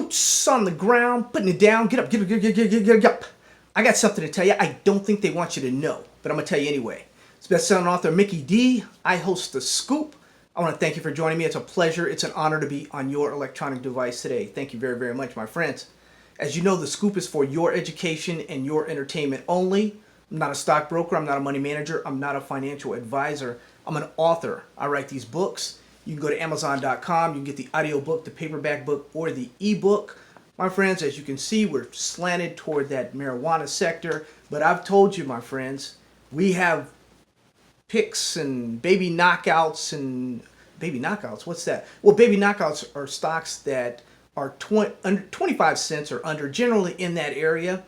boots on the ground, putting it down. Get up, get up, get up. I got something to tell you. I don't think they want you to know, but I'm going to tell you anyway. It's best-selling author Mickey D. I host The Scoop. I want to thank you for joining me. It's a pleasure. It's an honor to be on your electronic device today. Thank you very, very much, my friends. As you know, The Scoop is for your education and your entertainment only. I'm not a stockbroker. I'm not a money manager. I'm not a financial advisor. I'm an author. I write these books. You can go to Amazon.com. You can get the audiobook, the paperback book, or the ebook. My friends, as you can see, we're slanted toward that marijuana sector. But I've told you, my friends, we have picks and baby knockouts and baby knockouts. What's that? Well, baby knockouts are stocks that are under 25 cents or under, generally in that area.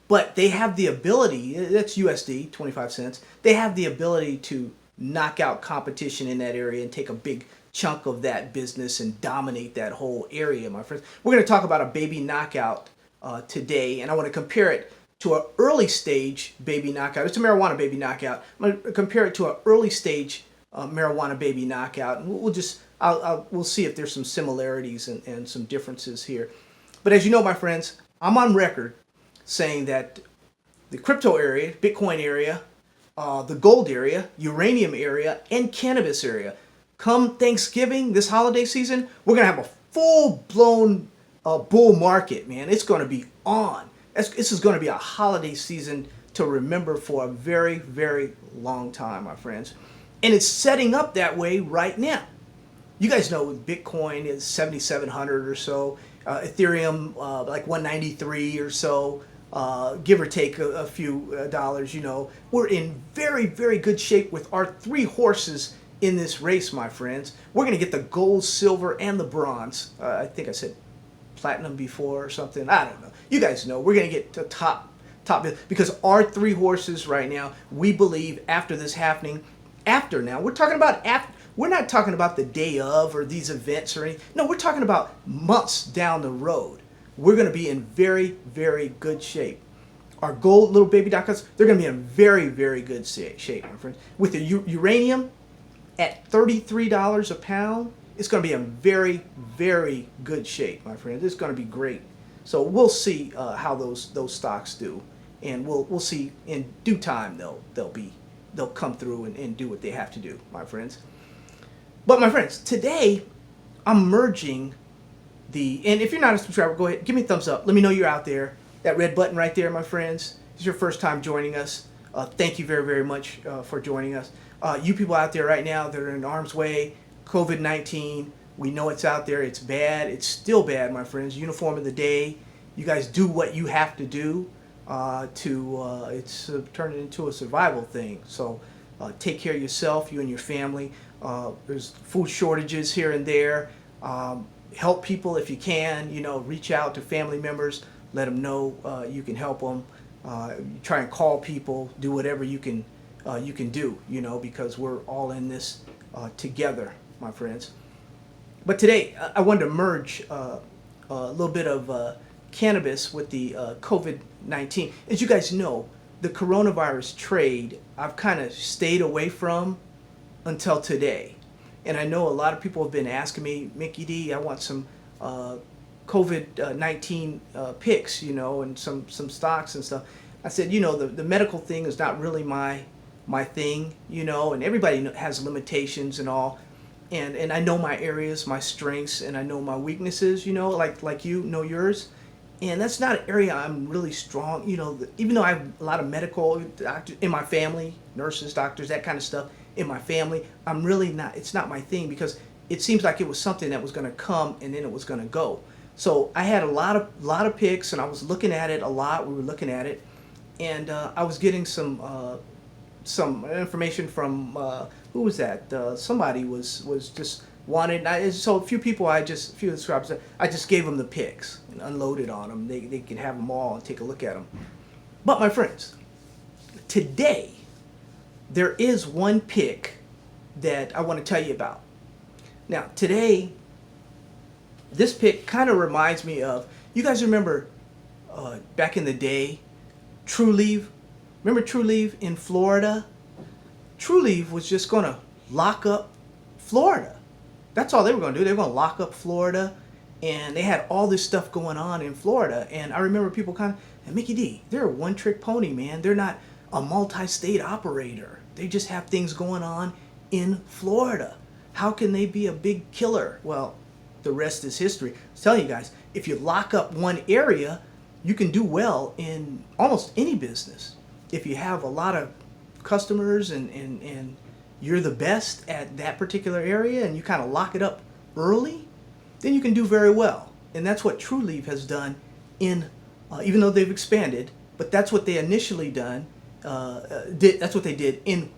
But they have the ability, that's USD, 25 cents. They have the ability to knock out competition in that area and take a big chunk of that business and dominate that whole area, my friends. We're going to talk about a baby knockout today, and I want to compare it to an early stage baby knockout. It's a marijuana baby knockout. I'm going to compare it to an early stage marijuana baby knockout, and we'll see if there's some similarities and some differences here. But as you know, my friends, I'm on record saying that the crypto area, Bitcoin area, the gold area, uranium area, and cannabis area, come Thanksgiving, this holiday season, we're going to have a full-blown bull market, man. It's going to be on. This is going to be a holiday season to remember for a very, very long time, my friends. And it's setting up that way right now. You guys know Bitcoin is 7,700 or so, Ethereum like 193 or so. Give or take a few dollars, you know. We're in very, very good shape with our three horses in this race, my friends. We're going to get the gold, silver, and the bronze. I think I said platinum before or something. I don't know. You guys know. We're going to get to top, because our three horses right now, we believe after this happening, now, we're talking about after. We're not talking about the day of or these events or anything. No, we're talking about months down the road. We're going to be in very, very good shape. Our gold little baby knockouts, they're going to be in very, very good shape, my friends. With the uranium at $33 a pound, it's going to be in very, very good shape, my friends. It's going to be great. So we'll see how those stocks do, and we'll see in due time. They'll come through and do what they have to do, my friends. But my friends, today I'm merging and if you're not a subscriber, go ahead, give me a thumbs up. Let me know you're out there. That red button right there, my friends. This is your first time joining us. Thank you very, very much for joining us. You people out there right now that are in harm's way, COVID-19, we know it's out there. It's bad. It's still bad, my friends. Uniform of the day. You guys do what you have to do it's turned into a survival thing. So take care of yourself, you and your family. There's food shortages here and there. Help people if you can, you know, reach out to family members, let them know you can help them. Try and call people, do whatever you can do, you know, because we're all in this together, my friends. But today I wanted to merge a little bit of cannabis with the COVID-19. As you guys know, the coronavirus trade I've kind of stayed away from until today. And I know a lot of people have been asking me, Mickey D, I want some COVID-19 picks, you know, and some stocks and stuff. I said, you know, the medical thing is not really my thing, you know, and everybody has limitations and all. And I know my areas, my strengths, and I know my weaknesses, you know, like you know yours. And that's not an area I'm really strong, you know, even though I have a lot of medical doctors in my family, nurses, doctors, that kind of stuff in my family, I'm really not, it's not my thing, because it seems like it was something that was going to come and then it was going to go. So I had a lot of picks, and I was looking at it a lot. We were looking at it, and I was getting some information from who was that? Somebody was just wanted. So a few people, a few subscribers, I just gave them the picks and unloaded on them. They can have them all and take a look at them. But my friends, today there is one pick that I want to tell you about. Now today, this pick kind of reminds me of, you guys remember back in the day, Trulieve? Remember Trulieve in Florida? Trulieve was just going to lock up Florida. That's all they were going to do. They were going to lock up Florida, and they had all this stuff going on in Florida. And I remember people kind of, and Mickey D, they're a one-trick pony, man. They're not a multi-state operator. They just have things going on in Florida. How can they be a big killer? Well, the rest is history. I was telling you guys, if you lock up one area, you can do well in almost any business. If you have a lot of customers and you're the best at that particular area and you kind of lock it up early, then you can do very well. And that's what True Leaf has done in, even though they've expanded, but that's what they initially that's what they did in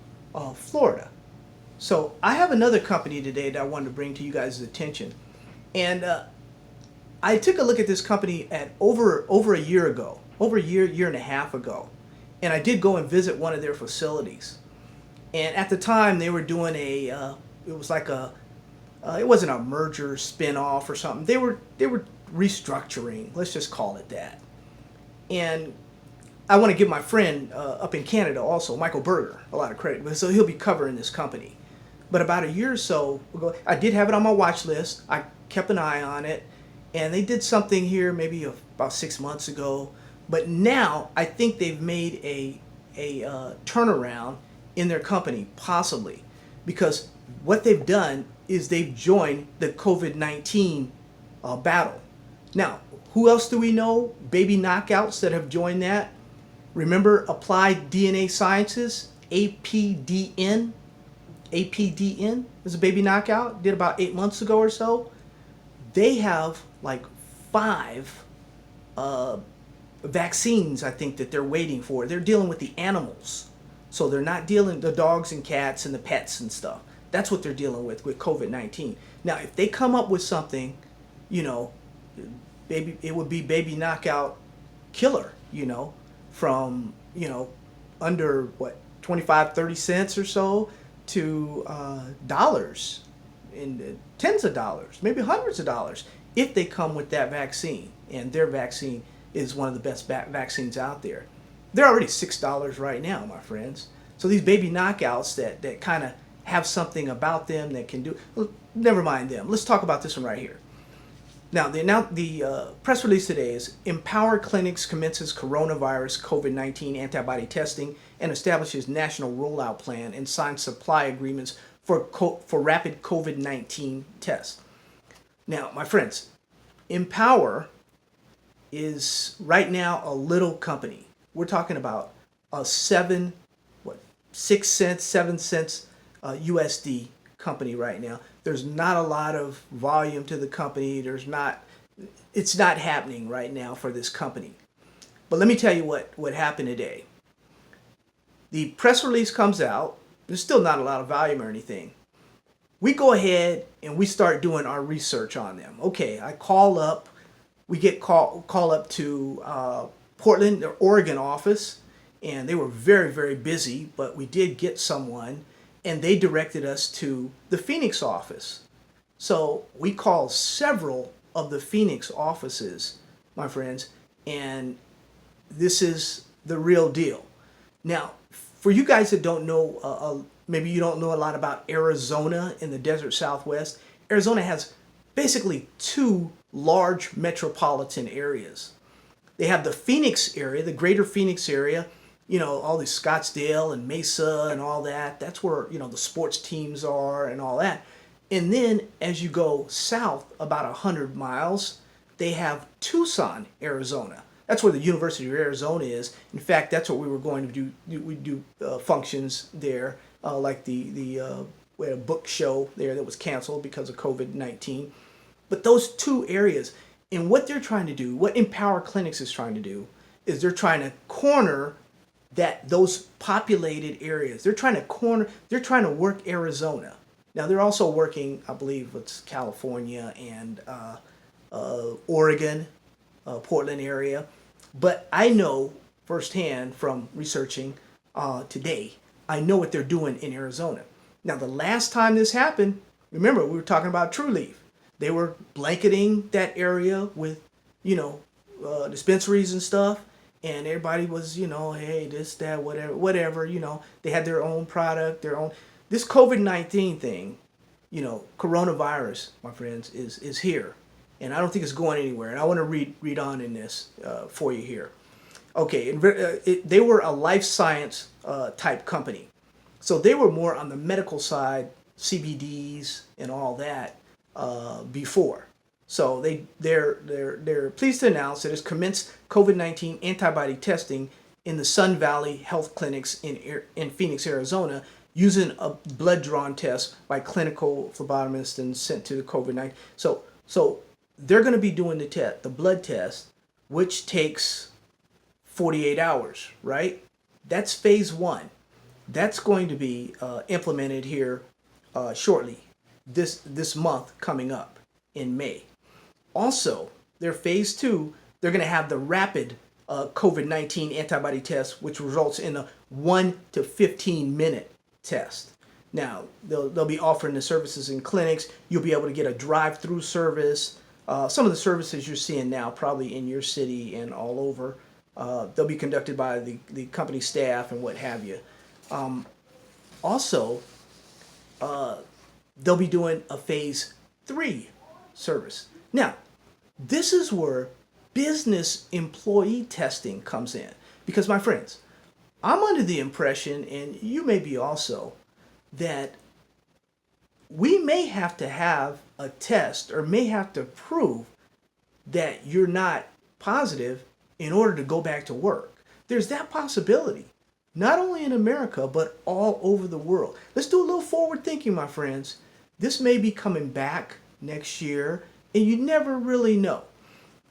Florida. So I have another company today that I wanted to bring to you guys' attention. And I took a look at this company at over a year ago, over a year and a half ago. And I did go and visit one of their facilities. And at the time they were doing it was like it wasn't a merger spin-off or something. They were restructuring, let's just call it that. And I want to give my friend up in Canada also, Michael Berger, a lot of credit. So he'll be covering this company. But about a year or so ago, I did have it on my watch list. I kept an eye on it. And they did something here maybe about 6 months ago. But now I think they've made a turnaround in their company, possibly. Because what they've done is they've joined the COVID-19 battle. Now, who else do we know? Baby knockouts that have joined that. Remember Applied DNA Sciences, APDN? APDN is a baby knockout, did about 8 months ago or so. They have like 5 vaccines, I think, that they're waiting for. They're dealing with the animals. So they're not dealing with the dogs and cats and the pets and stuff. That's what they're dealing with COVID-19. Now, if they come up with something, you know, it would be baby knockout killer, you know, from, you know, under what, 25, 30 cents or so to dollars, in tens of dollars, maybe hundreds of dollars, if they come with that vaccine. And their vaccine is one of the best vaccines out there. They're already $6 right now, my friends. So these baby knockouts that kind of have something about them that can do, well, never mind them. Let's talk about this one right here. Now, the press release today is Empower Clinics commences coronavirus COVID-19 antibody testing and establishes national rollout plan and signs supply agreements for rapid COVID-19 tests. Now, my friends, Empower is right now a little company. We're talking about a 6 cents, 7 cents USD company right now. There's not a lot of volume to the company. It's not happening right now for this company. But let me tell you what happened today. The press release comes out. There's still not a lot of volume or anything. We go ahead and we start doing our research on them. Okay, I call up. We get call up to Portland, their Oregon office, and they were very, very busy, but we did get someone, and they directed us to the Phoenix office. So we called several of the Phoenix offices, my friends, and this is the real deal. Now, for you guys that don't know, maybe you don't know a lot about Arizona in the desert Southwest. Arizona has basically 2 large metropolitan areas. They have the Phoenix area, the greater Phoenix area, you know, all the Scottsdale and Mesa and all that. That's where, you know, the sports teams are and all that. And then as you go south about 100 miles, they have Tucson, Arizona. That's where the University of Arizona is. In fact, that's what we were going to do. We do functions there, like we had a book show there that was canceled because of COVID-19. But those 2 areas, and what they're trying to do, what Empower Clinics is trying to do, is they're trying to corner those populated areas. They're trying to work Arizona. Now they're also working, I believe it's California and Oregon, Portland area. But I know firsthand from researching today, I know what they're doing in Arizona. Now the last time this happened, remember we were talking about True Leaf. They were blanketing that area with, you know, dispensaries and stuff. And everybody was, you know, hey, this, that, whatever, you know. They had their own product, This COVID-19 thing, you know, coronavirus, my friends, is here. and I don't think it's going anywhere. And I want to read on in this for you here. Okay, they were a life science type company, so they were more on the medical side, CBDs and all that before. So they're pleased to announce that it's commenced COVID-19 antibody testing in the Sun Valley Health Clinics in Phoenix, Arizona, using a blood drawn test by clinical phlebotomists and sent to the COVID-19. So they're going to be doing the blood test, which takes 48 hours, right? That's phase one. That's going to be implemented here shortly, this month coming up in May. Also, their phase two, they're going to have the rapid COVID-19 antibody test, which results in a 1 to 15 minute test. Now, they'll be offering the services in clinics. You'll be able to get a drive-through service. Some of the services you're seeing now, probably in your city and all over, they'll be conducted by the company staff and what have you. Also, they'll be doing a phase 3 service. Now, this is where business employee testing comes in. Because, my friends, I'm under the impression, and you may be also, that we may have to have a test or may have to prove that you're not positive in order to go back to work. There's that possibility, not only in America, but all over the world. Let's do a little forward thinking, my friends. This may be coming back next year, and you never really know.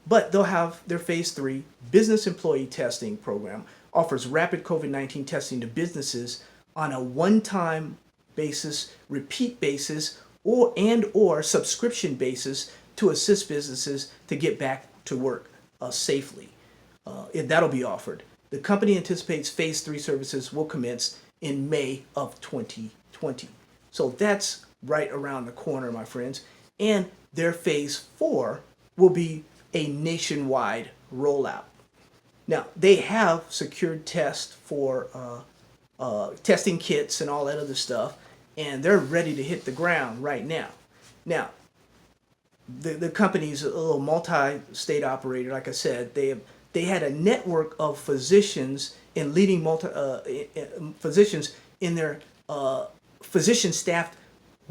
But they'll have their phase 3 business employee testing program, offers rapid COVID-19 testing to businesses on a one-time basis, repeat basis, or subscription basis to assist businesses to get back to work safely. That'll be offered. The company anticipates phase 3 services will commence in May of 2020. So that's right around the corner, my friends. And their phase 4 will be a nationwide rollout. Now, they have secured tests for testing kits and all that other stuff, and they're ready to hit the ground right now. Now, the company's a little multi-state operator. Like I said, they had a network of physicians and leading physicians in their physician-staffed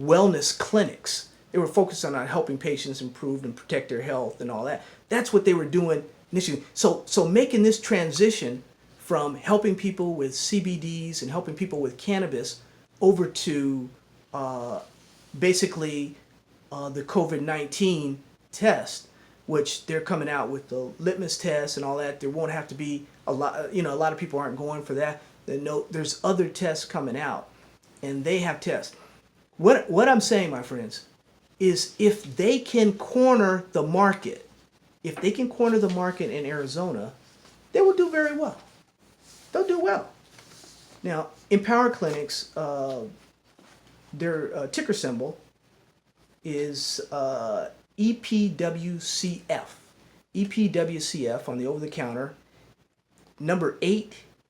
wellness clinics. They were focused on helping patients improve and protect their health and all that. That's what they were doing initially. So making this transition from helping people with CBDs and helping people with cannabis over to basically the COVID-19 test, which they're coming out with the litmus test and all that. There won't have to be a lot. A lot of people aren't going for that. There's other tests coming out, and they have tests. What I'm saying, my friends, is if they can corner the market, in Arizona, they will do very well. They'll do well. Now, Empower Clinics, their ticker symbol is EPWCF. EPWCF on the over-the-counter. Number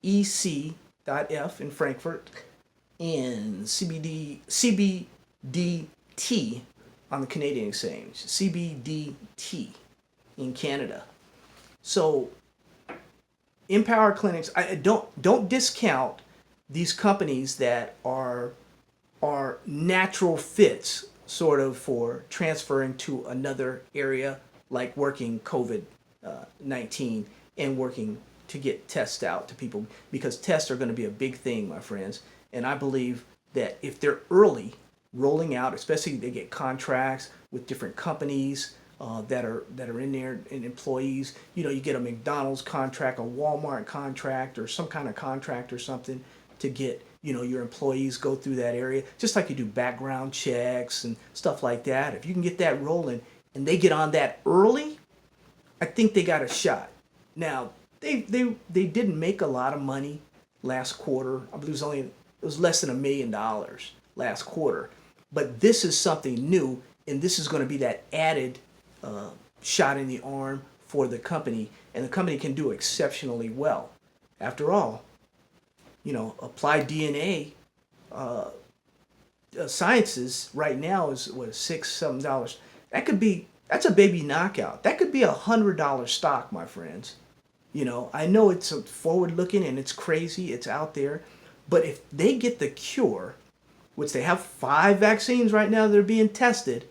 8EC.F in Frankfurt. And CBDT on the Canadian exchange. CBDT in Canada. So, Empower Clinics, I don't discount these companies that are natural fits, sort of, for transferring to another area, like working COVID-19 and working to get tests out to people, because tests are going to be a big thing, my friends. And I believe that if they're early rolling out, especially they get contracts with different companies that are in there, and employees, you get a McDonald's contract, a Walmart contract, or some kind of contract or something to get, your employees go through that area, just like you do background checks and stuff like that. If you can get that rolling and they get on that early, I think they got a shot. Now, they didn't make a lot of money last quarter. I believe it was less than $1 million last quarter. But this is something new, and this is going to be that added shot in the arm for the company, and the company can do exceptionally well. After all, applied DNA sciences right now is $6-7. That could be That's a baby knockout. That could be $100 stock, my friends. I know it's forward looking and it's crazy, it's out there, but if they get the cure, which they have 5 vaccines right now that are being tested,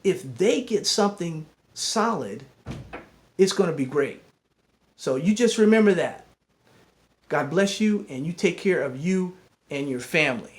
if they get something solid, it's going to be great. So you just remember that. God bless you, and you take care of you and your family.